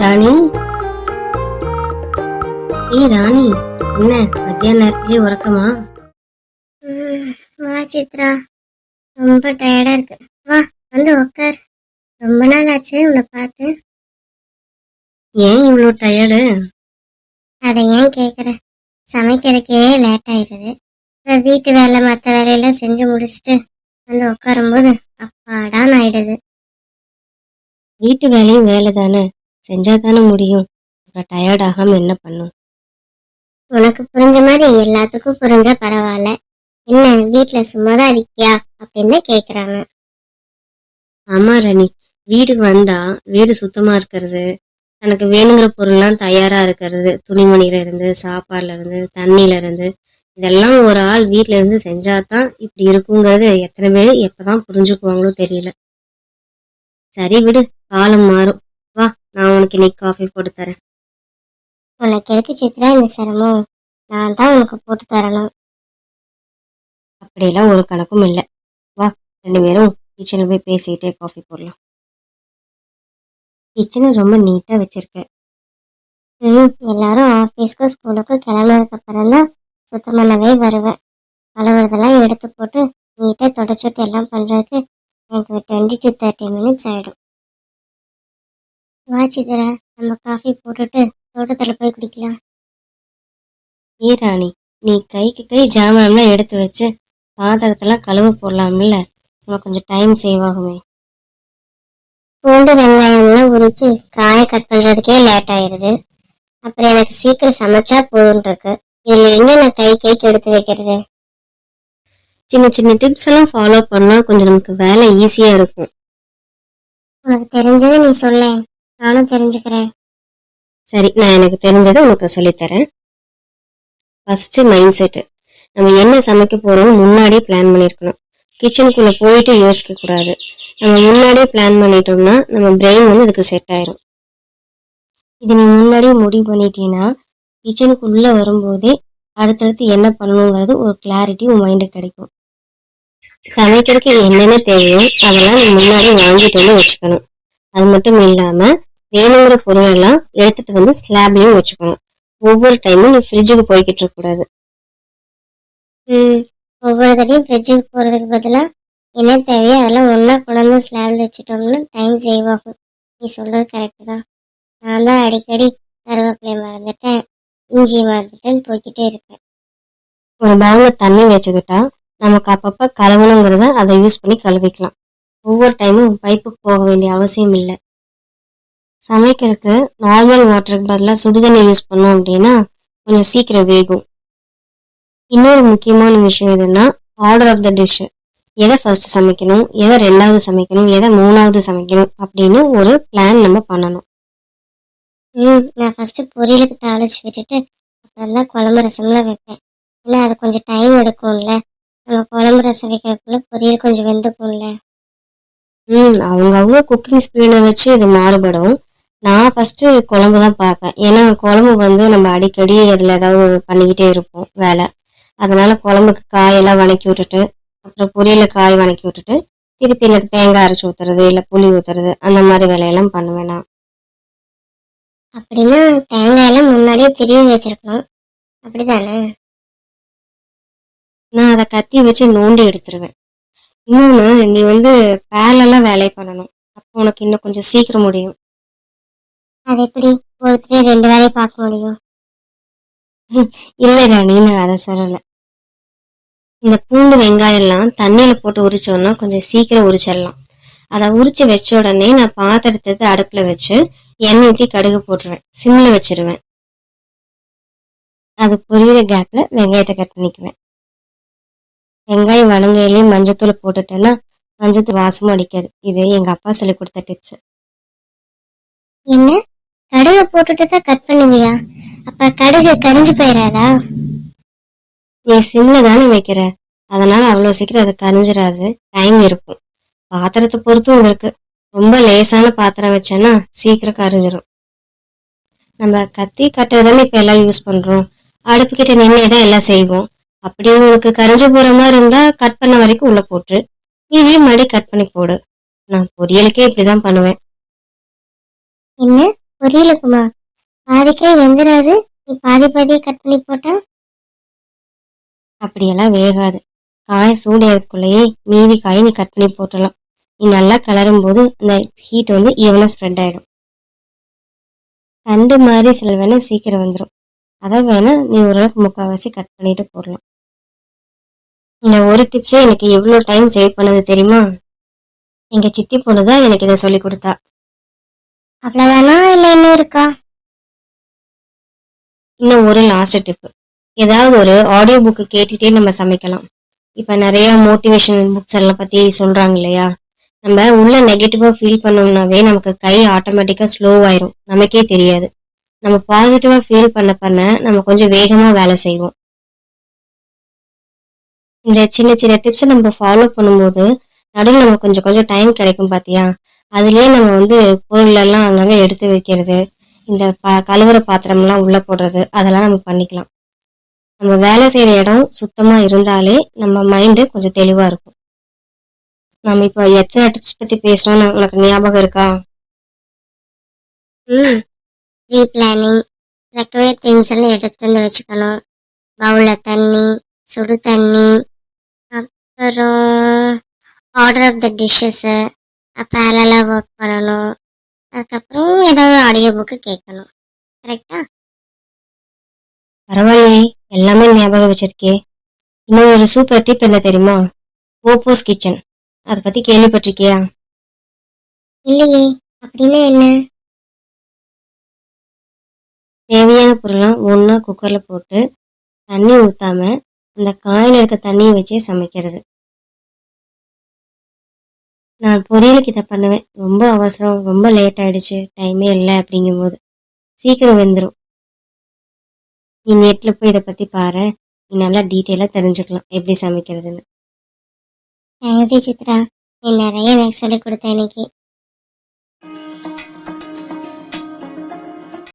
ராணி, ராணி, என்ன மத்தியான நேரத்திலே உறக்கமா? வா சித்ரா, ரொம்ப டயர்டா இருக்கு. வா வந்து உட்கார். ரொம்ப நாள் ஆச்சு உன்னை பார்த்து. ஏன் இவ்வளோ டயர்டு? அதை ஏன் கேட்குற? சமைக்கிறதுக்கே லேட் ஆயிடுது. அப்புறம் வீட்டு வேலை மற்ற வேலையெல்லாம் செஞ்சு முடிச்சுட்டு வந்து உட்காரும்போது அப்பாடான்னு ஆயிடுது. வீட்டு வேலையும் வேலை தானே, செஞ்சா தானே முடியும். அப்புறம் டயர்ட் ஆகாம என்ன பண்ணும்? உனக்கு புரிஞ்ச மாதிரி எல்லாத்துக்கும் புரிஞ்சா பரவாயில்ல. என்ன வீட்டுல சும்மாதான் இருக்கியா அப்படின்னு கேக்குறாங்க. ஆமா ராணி, வீட்டுக்கு வந்தா வீடு சுத்தமா இருக்கிறது, எனக்கு வேணுங்கிற பொருள்லாம் தயாரா இருக்கிறது, துணிமணில இருந்து சாப்பாடுல இருந்து தண்ணியில இருந்து, இதெல்லாம் ஒரு ஆள் வீட்டுல இருந்து செஞ்சாதான் இப்படி இருக்குங்கிறது எத்தனை பேர் எப்பதான் புரிஞ்சுக்குவாங்களோ தெரியல. சரி விடு, காலம் மாறும். வா, நான் உனக்கு இன்னைக்கு காஃபி போட்டு தரேன். உனக்கு எதுக்கு சித்ரா இந்த சிரமம்? நான் தான் உனக்கு போட்டு தரணும். அப்படியெல்லாம் ஒரு கணக்கும் இல்லை. வா, ரெண்டு பேரும் கிச்சனில் போய் பேசிக்கிட்டே காஃபி போடலாம். கிச்சனை ரொம்ப நீட்டாக வச்சிருக்கேன். எல்லாரும் ஆஃபீஸ்க்கும் ஸ்கூலுக்கும் கிளம்புனதுக்கு அப்புறம் தான் சுத்தம் பண்ணவே வருவேன். கழுவுறதெல்லாம் எடுத்து போட்டு நீட்டாக தொடச்சுட்டு எல்லாம் பண்ணுறதுக்கு எனக்கு 20 to 30 minutes ஆகிடும். வா சித்ரா, நம்ம காஃபி போட்டுட்டு தோட்டத்தில் போய் குடிக்கலாம். ராணி, நீ கைக்கு கை ஜாமான்லாம் எடுத்து வச்சு பாத்திரத்தெல்லாம் கழுவ போடலாம்ல, உனக்கு கொஞ்சம் டைம் சேவ் ஆகுமே. பூண்டு வெங்காயம்லாம் உரிச்சு காயை கட் பண்ணுறதுக்கே லேட் ஆயிடுது. அப்புறம் எனக்கு சீக்கிரம் சமைச்சா போதுன்னு இருக்கு. இதில் எங்கே நான் கைக்கு எடுத்து வைக்கிறது? சின்ன சின்ன டிப்ஸ் எல்லாம் ஃபாலோ பண்ணா கொஞ்சம் நமக்கு வேலை ஈஸியா இருக்கும். உனக்கு தெரிஞ்சதை நீ சொல்ல, நானும் தெரிஞ்சுக்கிறேன். சரி, நான் எனக்கு தெரிஞ்சதை உனக்கு சொல்லித்தரேன். First mind set. நம்ம என்ன சமைக்க போறோம்னு முன்னாடியே பிளான் பண்ணிருக்கணும். கிச்சனுக்குள்ள போயிட்டு யோசிக்க கூடாது. நம்ம முன்னாடியே பிளான் பண்ணிட்டோம்னா நம்ம பிரெயின் வந்து அதுக்கு செட் ஆயிரும். இது நீ முன்னாடியே முடிவு பண்ணிட்டீங்கன்னா கிச்சனுக்குள்ள வரும்போதே அடுத்தடுத்து என்ன பண்ணணுங்கிறது ஒரு கிளாரிட்டி உன் மைண்டுக்கு கிடைக்கும். சமைக்கிறதுக்கு என்னென்ன தேவையோ அதெல்லாம் நீ முன்னாடி வாங்கிட்டு வந்து வச்சுக்கணும். அது மட்டும் இல்லாம வேணுங்கிற பொருள் எல்லாம் எடுத்துட்டு வந்து ஸ்லாப்லயும் வச்சுக்கணும். ஒவ்வொரு டைமும் நீ ஃப்ரிட்ஜுக்கு போய்கிட்டு இருக்க கூடாது. ஒவ்வொரு தடையும் ஃப்ரிட்ஜுக்கு போகிறதுக்கு பதிலாக என்ன தேவையோ அதெல்லாம் ஒன்றா கொண்டாந்து ஸ்லாபில் வச்சுட்டோம்னா டைம் சேவ் ஆகும். நீ சொல்கிறது கரெக்டு தான். நான் தான் அடிக்கடி கருவேப்பிலையை மறந்துட்டேன், இஞ்சி மறந்துட்டேன்னு போய்கிட்டே இருப்பேன். ஒரு பவுல்ல தண்ணி வச்சுக்கிட்டா நமக்கு அப்பப்ப கழுவணுங்கிறத அதை யூஸ் பண்ணி கழுவிக்கலாம். ஒவ்வொரு டைமும் பைப்புக்கு போக வேண்டிய அவசியம் இல்லை. சமைக்கிறதுக்கு நார்மல் வாட்டருக்கு பதிலாக சுடுதண்ணி யூஸ் பண்ணோம் அப்படின்னா கொஞ்சம் சீக்கிரம் வேகும். இன்னொரு முக்கியமான விஷயம் எதுன்னா ஆர்டர் ஆஃப் த டிஷ். எதை ஃபர்ஸ்ட் சமைக்கணும், எதை ரெண்டாவது சமைக்கணும், எதை மூணாவது சமைக்கணும் அப்படின்னு ஒரு பிளான் நம்ம பண்ணணும். நான் ஃபஸ்ட்டு பொரியலுக்கு தாளிச்சு விட்டுட்டு அப்புறம் தான் குழம்பு ரசம்லாம் வைப்பேன். ஏன்னா அது கொஞ்சம் டைம் எடுக்கும்ல. நம்ம குழம்பு ரசம் வைக்கிறதுக்குள்ள பொரியல் கொஞ்சம் வெந்துக்கும்ல. அவங்க குக்கிங் ஸ்பீடை வச்சு இது மாறுபடும். நான் ஃபர்ஸ்ட் குழம்பு தான் பார்ப்பேன். ஏன்னா குழம்பு வந்து நம்ம அடிக்கடி அதில் ஏதாவது பண்ணிக்கிட்டே இருப்போம் வேலை. அதனால குழம்புக்கு காயெல்லாம் வணக்கி விட்டுட்டு அப்புறம் பொரியல காய் வணக்கி விட்டுட்டு திருப்பி எனக்கு தேங்காய் அரைச்சி ஊற்றுறது இல்லை புளி ஊற்றுறது அந்த மாதிரி வேலையெல்லாம் பண்ணுவேன் நான். அப்படின்னா தேங்காயெல்லாம் முன்னாடியே திருவி வச்சிருக்கணும், அப்படிதானே? நான் அதை கத்தி வச்சு நோண்டி எடுத்துருவேன். இன்னொன்று, நீ வந்து பேரலெல்லாம் வேலை பண்ணணும். அப்போ உனக்கு இன்னும் கொஞ்சம் சீக்கிரம் முடியும். அது எப்படி ஒருத்தரே 2 வேலையை பார்க்க முடியும்? இல்லை ராணி, நான் அதை சொல்லலை. இந்த பூண்டு வெங்காயம்லாம் தண்ணியில் போட்டு உரிச்சோன்னா கொஞ்சம் சீக்கிரம் உரிச்சிடலாம். அதை உரிச்சு வச்ச உடனே நான் பாத்திரத்துக்கு அடுப்பில் வச்சு எண்ணெய் ஊற்றி கடுகு போட்டுருவேன், சிம்மில் வச்சிருவேன். அது பொரியிற கேப்பில் வெங்காயத்தை கட் பண்ணிக்குவேன். வெங்காயம் வணங்கையிலேயே மஞ்சத்தூள் போட்டுட்டேன்னா மஞ்சத்தூள் வாசமும் அடிக்காது. இது எங்கள் அப்பா சொல்லி கொடுத்த டிப்ஸ். என்ன, கடுகு போட்டுட்டு தான் கட் பண்ணுவியா? அப்ப கடுகு கரிஞ்சு போயிடாதா? நீ சிம்ல தானே வைக்கிற, அதனால அவ்வளோ சீக்கிரம் அது கரிஞ்சிடாது, டைம் இருக்கும். பாத்திரத்தை பொறுத்தும் இருக்கு. ரொம்ப லேசான பாத்திரம் வச்சேன்னா சீக்கிரம் கரிஞ்சிடும். நம்ம கத்தி கட்டுறதானே இப்போ எல்லாம் யூஸ் பண்றோம். அடுப்புக்கிட்ட நின்று தான் எல்லாம் செய்வோம். அப்படியே உங்களுக்கு கரிஞ்சு போற மாதிரி இருந்தா கட் பண்ண வரைக்கும் உள்ள போட்டு நீயே மறுபடியும் கட் பண்ணி போடு. நான் பொரியலுக்கே இப்படிதான் பண்ணுவேன். என்ன பொரியலுக்குமா? பாதிக்காய் வெந்துடாது? நீ பாதி பாதியை கட் பண்ணி போட்டா? அப்படியெல்லாம் வேகாது. காய் சூடேறதுக்குள்ளேயே மீதி காயை நீ கட் பண்ணி போட்டுடலாம். நீ நல்லா கிளறும் போது அந்த ஹீட் வந்து ஈவனாக ஸ்ப்ரெட் ஆகிடும். தண்டு மாதிரி சில வேணா சீக்கிரம் வந்துடும். அதை வேணா நீ ஓரளவுக்கு முக்கால்வாசி கட் பண்ணிட்டு போடலாம். இந்த ஒரு டிப்ஸே எனக்கு எவ்வளோ டைம் சேவ் பண்ணது தெரியுமா? எங்க சித்தி பொண்ணு தான் எனக்கு இதை சொல்லி கொடுத்தா. அவ்வளவுதானா இல்ல இன்னும் இருக்கா? இன்னும் ஒரு லாஸ்ட் டிப். ஏதாவது ஒரு ஆடியோ புக்கு கேட்டுட்டே நம்ம சமைக்கலாம். இப்போ நிறைய மோட்டிவேஷன் புக்ஸ் எல்லாம் பற்றி சொல்கிறாங்க இல்லையா? நம்ம உள்ள நெகட்டிவாக ஃபீல் பண்ணோம்னாவே நமக்கு கை ஆட்டோமேட்டிக்காக ஸ்லோ ஆயிரும், நமக்கே தெரியாது. நம்ம பாசிட்டிவாக ஃபீல் பண்ண பண்ண நம்ம கொஞ்சம் வேகமாக வேலை செய்வோம். இந்த சின்ன சின்ன டிப்ஸை நம்ம ஃபாலோ பண்ணும்போது நடுவில் நமக்கு கொஞ்சம் கொஞ்சம் டைம் கிடைக்கும் பார்த்தியா? அதுலேயே நம்ம வந்து பொருளெல்லாம் அங்கங்கே எடுத்து வைக்கிறது, இந்த கழுவுற பாத்திரம்லாம் உள்ளே போடுறது, அதெல்லாம் நம்ம பண்ணிக்கலாம். நம்ம வேலை செய்கிற இடம் சுத்தமாக இருந்தாலே நம்ம மைண்டு கொஞ்சம் தெளிவாக இருக்கும். நம்ம இப்போ எத்தனை டிப்ஸ் பற்றி பேசுகிறோம்னு உனக்கு ஞாபகம் இருக்கா? ப்ரீ பிளானிங், ரெக்கவே திங்ஸ் எல்லாம் எடுத்துட்டு வந்து வச்சுக்கணும். பவுலில் தண்ணி, சுடு தண்ணி, அப்புறம் ஆர்டர் ஆஃப் த டிஷ்ஷஸ்ஸு, பேரலாக ஒர்க் பண்ணணும். அதுக்கப்புறம் ஏதாவது ஆடியோ புக்கு கேட்கணும். கரெக்டா? பரவாயில்லையே, எல்லாமே ஞாபகம் வச்சிருக்கே. இன்னும் ஒரு சூப்பர் டிப் என்ன தெரியுமா? ஓப்போஸ் கிச்சன். அதை பற்றி கேள்விப்பட்டிருக்கியா? இல்லையே, அப்படின்னு என்ன? தேவையான பொருளாம் ஒன்றா குக்கரில் போட்டு தண்ணி ஊற்றாம அந்த காயில் இருக்க தண்ணியை வச்சே சமைக்கிறது. நான் பொரியலுக்கு இதை பண்ணுவேன். ரொம்ப அவசரம், ரொம்ப லேட் ஆயிடுச்சு, டைமே இல்லை அப்படிங்கும்போது சீக்கிரம் வெந்துடும். நீ நெட்டில் போய் இதை பற்றி பாரு, நீ நல்லா டீட்டெயிலாக தெரிஞ்சுக்கலாம் எப்படி சமைக்கிறதுன்னு. தேங்க்ஸ் டி சித்ரா, நீ நிறைய எனக்கு சொல்லி கொடுத்த இன்னைக்கு.